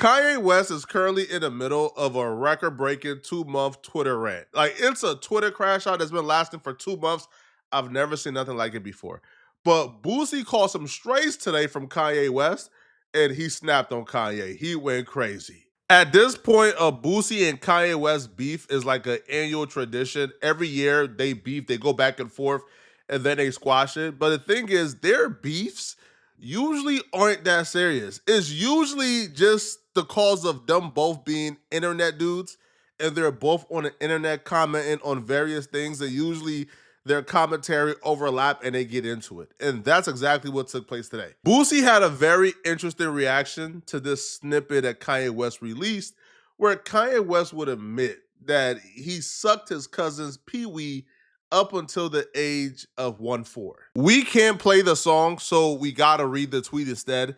Kanye West is currently in the middle of a record-breaking 2-month Twitter rant. Like, it's a Twitter crash out that's been lasting for 2 months. I've never seen nothing like it before. But Boosie caught some strays today from Kanye West, and he snapped on Kanye. He went crazy. At this point, a Boosie and Kanye West beef is like an annual tradition. Every year they beef, they go back and forth, and then they squash it. But the thing is, their beefs usually aren't that serious. It's usually just the cause of them both being internet dudes, and they're both on the internet commenting on various things, and usually their commentary overlap and they get into it. And that's exactly what took place today. Boosie had a very interesting reaction to this snippet that Kanye West released, where Kanye West would admit that he sucked his cousin's pee-wee up until the age of 1-4. We can't play the song, so we gotta read the tweet instead.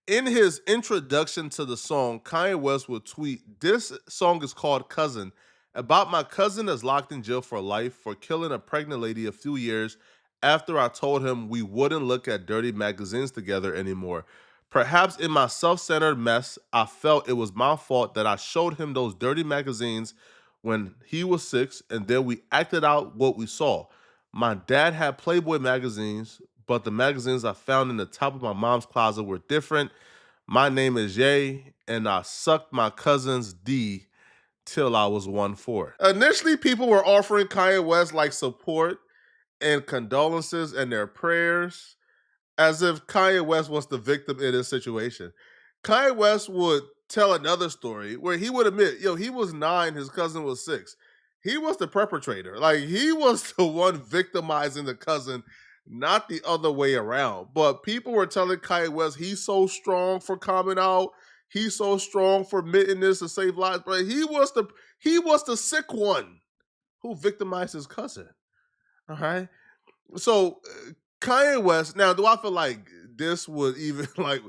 In his introduction to the song, Kanye West would tweet, "This song is called Cousin, about my cousin that's locked in jail for life for killing a pregnant lady a few years after I told him we wouldn't look at dirty magazines together anymore. Perhaps in my self-centered mess, I felt it was my fault that I showed him those dirty magazines when he was 6, and then we acted out what we saw. My dad had Playboy magazines, but the magazines I found in the top of my mom's closet were different. My name is Ye, and I sucked my cousin's D till I was 1-4." Initially, people were offering Kanye West like support and condolences and their prayers, as if Kanye West was the victim in this situation. Kanye West would tell another story where he would admit, yo, he was 9, his cousin was 6. He was the perpetrator. Like, he was the one victimizing the cousin, not the other way around. But people were telling Kanye West he's so strong for coming out. He's so strong for admitting this to save lives. But he was the sick one who victimized his cousin. All right. So Kanye West, now, do I feel like this would even like,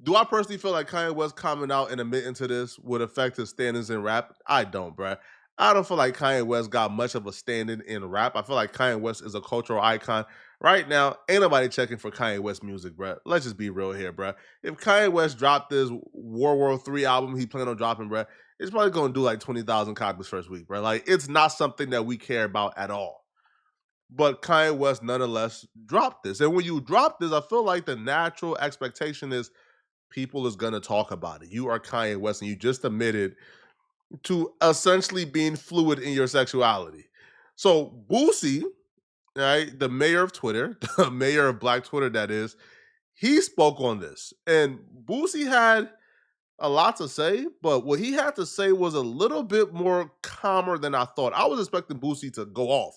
do I personally feel like Kanye West coming out and admitting to this would affect his standings in rap? I don't, bruh. I don't feel like Kanye West got much of a standing in rap. I feel like Kanye West is a cultural icon. Right now, ain't nobody checking for Kanye West music, bruh. Let's just be real here, bruh. If Kanye West dropped this World War III album he planned on dropping, bruh, it's probably going to do like 20,000 copies first week, bruh. Like, it's not something that we care about at all. But Kanye West nonetheless dropped this. And when you drop this, I feel like the natural expectation is people is going to talk about it. You are Kanye West, and you just admitted to essentially being fluid in your sexuality. So Boosie, right, the mayor of Twitter, the mayor of Black Twitter, that is, he spoke on this. And Boosie had a lot to say, but what he had to say was a little bit more calmer than I thought. I was expecting Boosie to go off,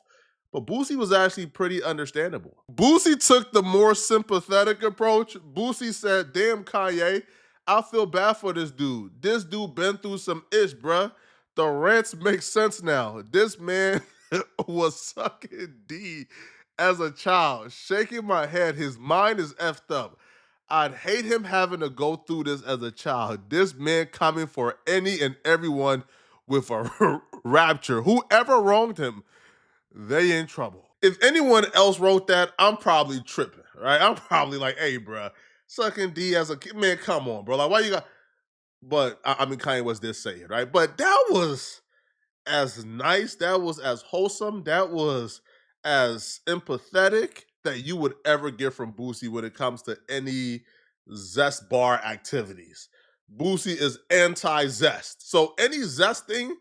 but Boosie was actually pretty understandable. Boosie took the more sympathetic approach. Boosie said, "Damn, Kanye, I feel bad for this dude. This dude been through some ish, bruh. The rants make sense now. This man was sucking D as a child, shaking my head. His mind is effed up. I'd hate him having to go through this as a child. This man coming for any and everyone with a rapture. Whoever wronged him, they in trouble." If anyone else wrote that, I'm probably tripping, right? I'm probably like, "Hey, bruh, sucking D as a kid, man, come on, bro. Like, why you got..." But I mean, Kanye West did say it, right? But that was as nice, that was as wholesome, that was as empathetic that you would ever get from Boosie when it comes to any zest bar activities. Boosie is anti-zest. So any zest thing,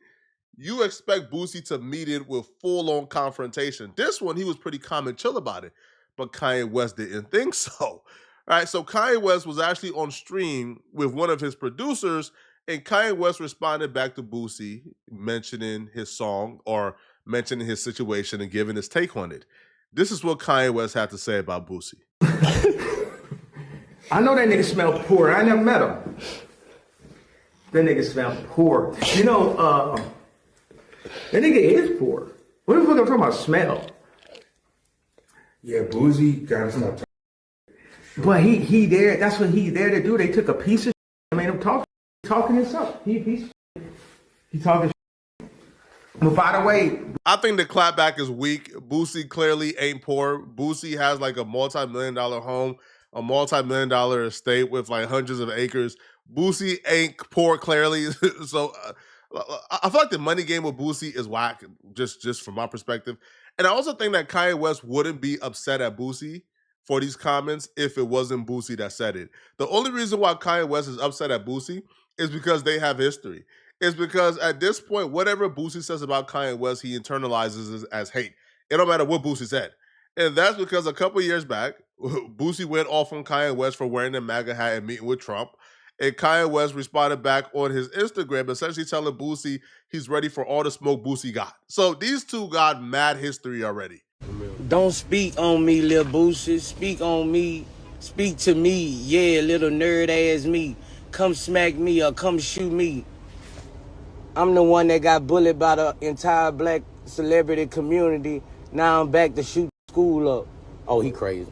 you expect Boosie to meet it with full-on confrontation. This one, he was pretty calm and chill about it, but Kanye West didn't think so. Right? So Kanye West was actually on stream with one of his producers, and Kanye West responded back to Boosie, mentioning his song or mentioning his situation and giving his take on it. This is what Kanye West had to say about Boosie. I know that nigga smell poor. I never met him. That nigga smell poor. You know, that nigga is poor. What the fuck I'm talking about smell? Yeah, Boosie gotta stop talking. But he there, that's what he there to do. They took a piece of shit and made him talking himself. He talking shit. But by the way, I think the clapback is weak. Boosie clearly ain't poor. Boosie has like a multi-million-dollar home, a multi-million-dollar estate with like hundreds of acres. Boosie ain't poor clearly, so I feel like the money game with Boosie is whack, just from my perspective. And I also think that Kanye West wouldn't be upset at Boosie for these comments if it wasn't Boosie that said it. The only reason why Kanye West is upset at Boosie is because they have history. It's because at this point, whatever Boosie says about Kanye West, he internalizes as hate. It don't matter what Boosie said. And that's because a couple years back, Boosie went off on Kanye West for wearing a MAGA hat and meeting with Trump. And Kanye West responded back on his Instagram, essentially telling Boosie he's ready for all the smoke Boosie got. So these two got mad history already. Don't speak on me, little Boosie. Speak on me. Speak to me. Yeah, little nerd ass me. Come smack me or come shoot me. I'm the one that got bullied by the entire black celebrity community. Now I'm back to shoot school up. Oh, he crazy.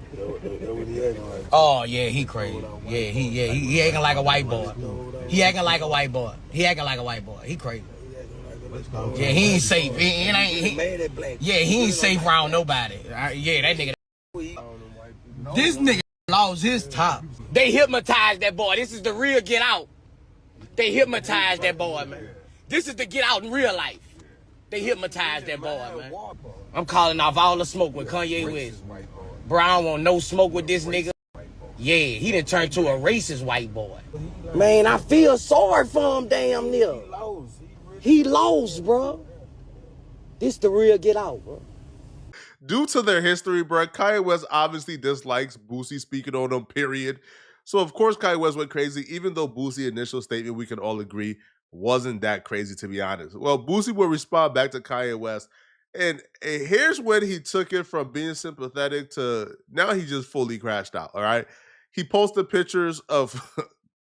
Oh, yeah, he crazy. Yeah, he acting like a white boy. He acting like a white boy. He crazy. Yeah, he ain't safe. He ain't safe around nobody. Yeah, that nigga. This nigga lost his top. They hypnotized that boy. This is the real Get Out. They hypnotized that boy, man. This is the Get Out in real life. They hypnotized that boy, man. I'm calling off all the smoke with Kanye West. Bro, I don't want no smoke with this nigga. Yeah, he done turned to a racist white boy. Man, I feel sorry for him damn near. He lost, bro. This the real Get Out, bro. Due to their history, bro, Kanye West obviously dislikes Boosie speaking on him, period. So, of course, Kanye West went crazy, even though Boosie's initial statement, we can all agree, wasn't that crazy, to be honest. Well, Boosie will respond back to Kanye West. And here's when he took it from being sympathetic to now he just fully crashed out, all right? He posted pictures of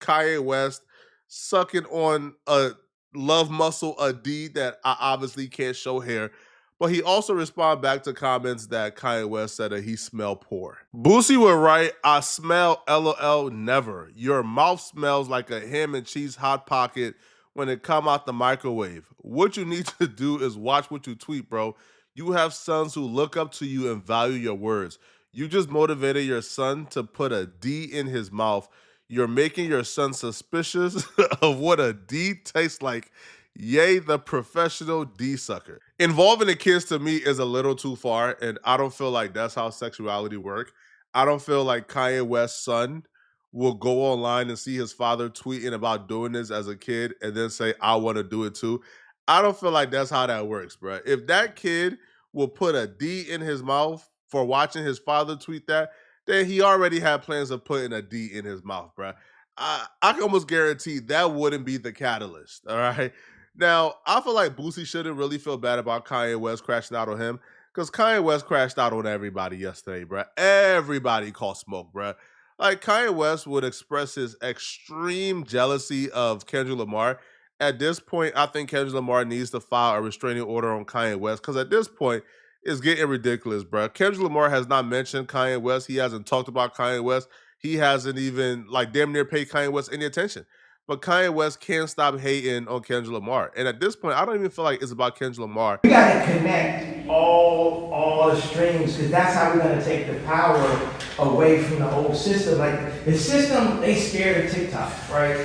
Kanye West sucking on a love muscle, a D that I obviously can't show here. But he also responded back to comments that Kanye West said that he smelled poor. Boosie would write, I smell LOL never. Your mouth smells like a ham and cheese hot pocket when it come out the microwave. What you need to do is watch what you tweet, bro. You have sons who look up to you and value your words. You just motivated your son to put a D in his mouth. You're making your son suspicious of what a D tastes like. Yay, the professional D sucker. Involving the kids to me is a little too far, and I don't feel like that's how sexuality works. I don't feel like Kanye West's son will go online and see his father tweeting about doing this as a kid and then say, I want to do it too. I don't feel like that's how that works, bro. If that kid will put a D in his mouth for watching his father tweet that, then he already had plans of putting a D in his mouth, bro. I can almost guarantee that wouldn't be the catalyst, all right? Now, I feel like Boosie shouldn't really feel bad about Kanye West crashing out on him because Kanye West crashed out on everybody yesterday, bro. Everybody caught smoke, bro. Like, Kanye West would express his extreme jealousy of Kendrick Lamar. At this point, I think Kendrick Lamar needs to file a restraining order on Kanye West because at this point, it's getting ridiculous, bro. Kendrick Lamar has not mentioned Kanye West. He hasn't talked about Kanye West. He hasn't even, like, damn near paid Kanye West any attention. But Kanye West can't stop hating on Kendrick Lamar. And at this point, I don't even feel like it's about Kendrick Lamar. We gotta connect all the streams because that's how we're gonna take the power away from the old system. Like the system, they scared of TikTok, right?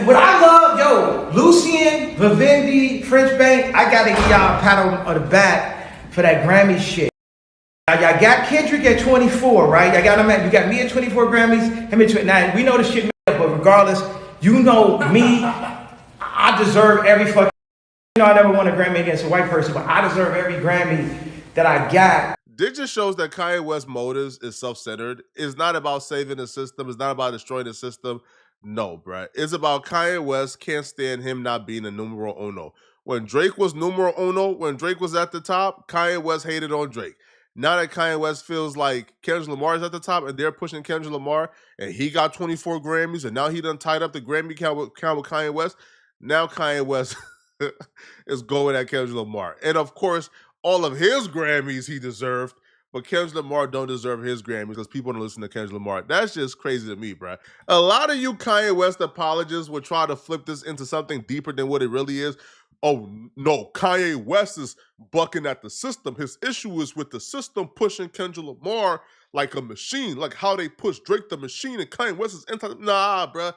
What I love, Lucien, Vivendi, French Bank, I gotta give y'all a pat on the back for that Grammy shit. Y'all got Kendrick at 24, right? You got me at 24 Grammys, him at 20. Now we know the shit, but regardless, you know me, I deserve every fucking. I never won a Grammy against a white person, but I deserve every Grammy that I got. This just shows that Kanye West's motives is self-centered. It's not about saving the system. It's not about destroying the system. No, bruh. It's about Kanye West can't stand him not being a numero uno. When Drake was numero uno, when Drake was at the top, Kanye West hated on Drake. Now that Kanye West feels like Kendrick Lamar is at the top and they're pushing Kendrick Lamar and he got 24 Grammys and now he done tied up the Grammy count with Kanye West, now Kanye West is going at Kendrick Lamar. And of course, all of his Grammys he deserved, but Kendrick Lamar don't deserve his Grammys because people don't listen to Kendrick Lamar. That's just crazy to me, bro. A lot of you Kanye West apologists would try to flip this into something deeper than what it really is. Oh, no, Kanye West is bucking at the system. His issue is with the system pushing Kendrick Lamar like a machine, like how they push Drake the machine and Kanye West is anti. Nah, bro.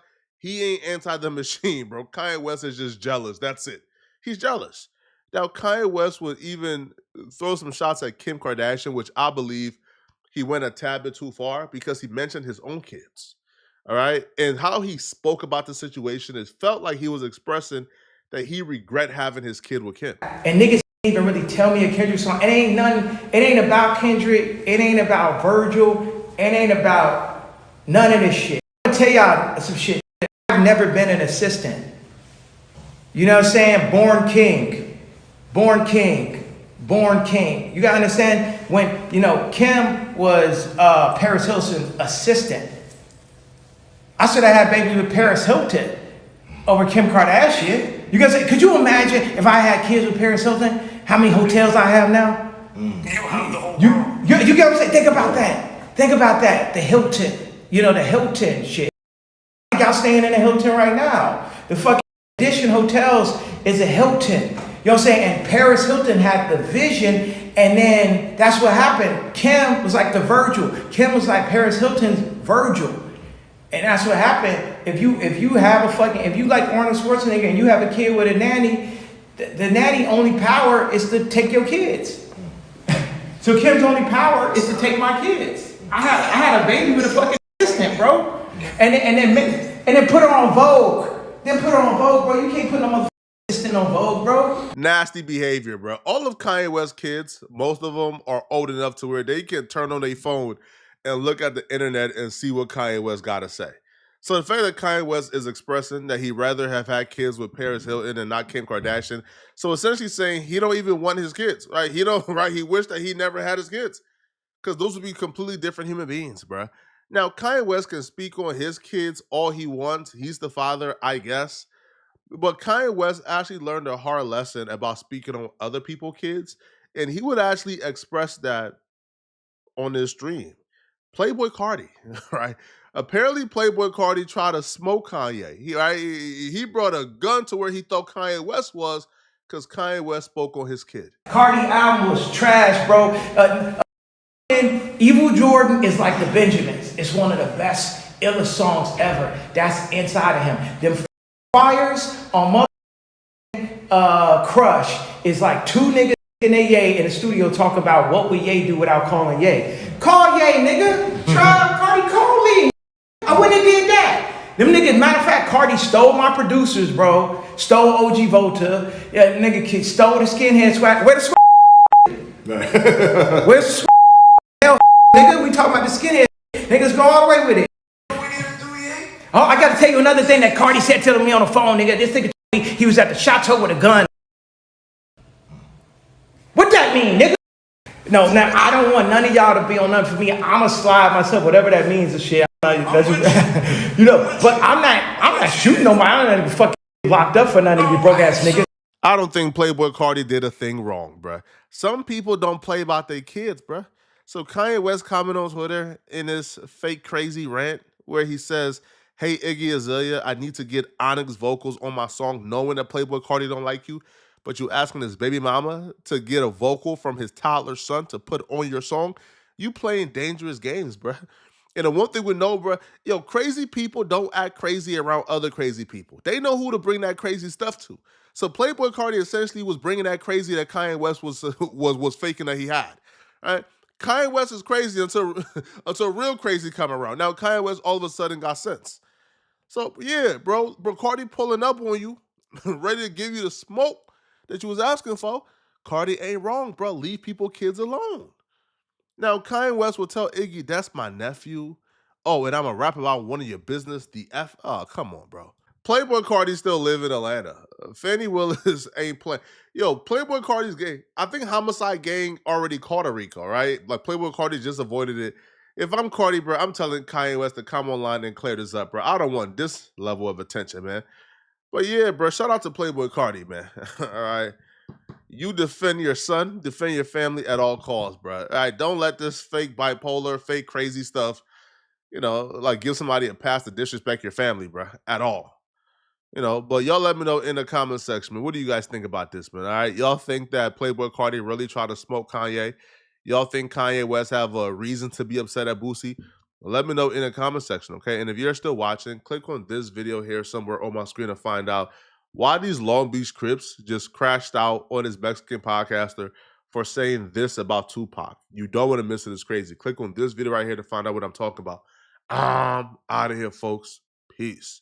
he ain't anti the machine, bro. Kanye West is just jealous. That's it. He's jealous. Now, Kanye West would even throw some shots at Kim Kardashian, which I believe he went a tad bit too far because he mentioned his own kids. All right. And how he spoke about the situation, it felt like he was expressing that he regret having his kid with Kim. And niggas can't even really tell me a Kendrick song. It ain't none. It ain't about Kendrick. It ain't about Virgil. It ain't about none of this shit. I'm gonna tell y'all some shit. I've never been an assistant. You know what I'm saying? Born king. Born king. Born king. You gotta understand when, Kim was Paris Hilton's assistant. I should have had baby with Paris Hilton over Kim Kardashian. You guys, could you imagine if I had kids with Paris Hilton? How many hotels I have now? You have the whole world. You get what I'm saying? Think about that. Think about that. The Hilton. The Hilton shit. Y'all staying in a Hilton right now. The fucking Edition Hotels is a Hilton. You know what I'm saying? And Paris Hilton had the vision, and then that's what happened. Kim was like the Virgil. Kim was like Paris Hilton's Virgil. And that's what happened. If you like Arnold Schwarzenegger and you have a kid with a nanny, the nanny only power is to take your kids. So Kim's only power is to take my kids. I had a baby with a fucking assistant, bro. And then put her on Vogue. Then put her on Vogue, bro. You can't put no motherfucking assistant on Vogue, bro. Nasty behavior, bro. All of Kanye West's kids, most of them are old enough to where they can turn on their phone and look at the internet and see what Kanye West got to say. So the fact that Kanye West is expressing that he'd rather have had kids with Paris Hilton and not Kim Kardashian, so essentially saying he don't even want his kids, right? He don't, right? He wished that he never had his kids because those would be completely different human beings, bro. Now, Kanye West can speak on his kids all he wants. He's the father, I guess. But Kanye West actually learned a hard lesson about speaking on other people's kids, and he would actually express that on this stream. Playboy Cardi, right? Apparently, Playboy Cardi tried to smoke Kanye. He brought a gun to where he thought Kanye West was because Kanye West spoke on his kid. Cardi album was trash, bro. Evil Jordan is like the Benjamins. It's one of the best, illest songs ever. That's inside of him. Them fires on Crush is like two niggas in a Ye in the studio talking about what would Ye do without calling Ye. Call Ye, nigga. Try Cardi, call me. I wouldn't have did that. Them niggas, matter of fact, Cardi stole my producers, bro. Stole OG Volta. Yeah, nigga stole the skinhead swag. Where the swag? Where's the swag? Hell, nigga, we talking about the skinhead. Niggas go all the way with it. Oh, I gotta tell you another thing that Cardi said to me on the phone, nigga. This nigga told me he was at the Chateau with a gun. What that mean, nigga? No, now I don't want none of y'all to be on nothing for me. I'ma slide myself, whatever that means and shit. But I'm not shooting nobody. I'm not fucking locked up for none of you broke ass niggas. I don't think Playboy Cardi did a thing wrong, bruh. Some people don't play about their kids, bruh. So Kanye West commented on Twitter in this fake crazy rant where he says, "Hey Iggy Azalea, I need to get Onyx vocals on my song knowing that Playboy Cardi don't like you, but you asking his baby mama to get a vocal from his toddler son to put on your song. You playing dangerous games, bruh." And the one thing we know, bruh, crazy people don't act crazy around other crazy people. They know who to bring that crazy stuff to. So Playboy Cardi essentially was bringing that crazy that Kanye West was faking that he had. All right? Kanye West is crazy until until real crazy come around. Now Kanye West all of a sudden got sense. So yeah, bro, Cardi pulling up on you, ready to give you the smoke that you was asking for. Cardi ain't wrong, bro. Leave people kids alone. Now Kanye West will tell Iggy, "That's my nephew." Oh, and I'm gonna rap about one of your business. The F. Oh, come on, bro. Playboy Cardi still live in Atlanta. Fannie Willis ain't playing. Playboy Cardi's gay. I think Homicide Gang already caught a Rico, right? Like Playboy Cardi just avoided it. If I'm Cardi, bro, I'm telling Kanye West to come online and clear this up, bro. I don't want this level of attention, man. But yeah, bro, shout out to Playboy Cardi, man. All right. You defend your son, defend your family at all costs, bro. All right, don't let this fake bipolar, fake crazy stuff, like give somebody a pass to disrespect your family, bro, at all. But y'all let me know in the comment section, man. What do you guys think about this, man? All right, y'all think that Playboy Cardi really tried to smoke Kanye? Y'all think Kanye West have a reason to be upset at Boosie? Let me know in the comment section, okay? And if you're still watching, click on this video here somewhere on my screen to find out why these Long Beach Crips just crashed out on this Mexican podcaster for saying this about Tupac. You don't want to miss it. It's crazy. Click on this video right here to find out what I'm talking about. I'm out of here, folks. Peace.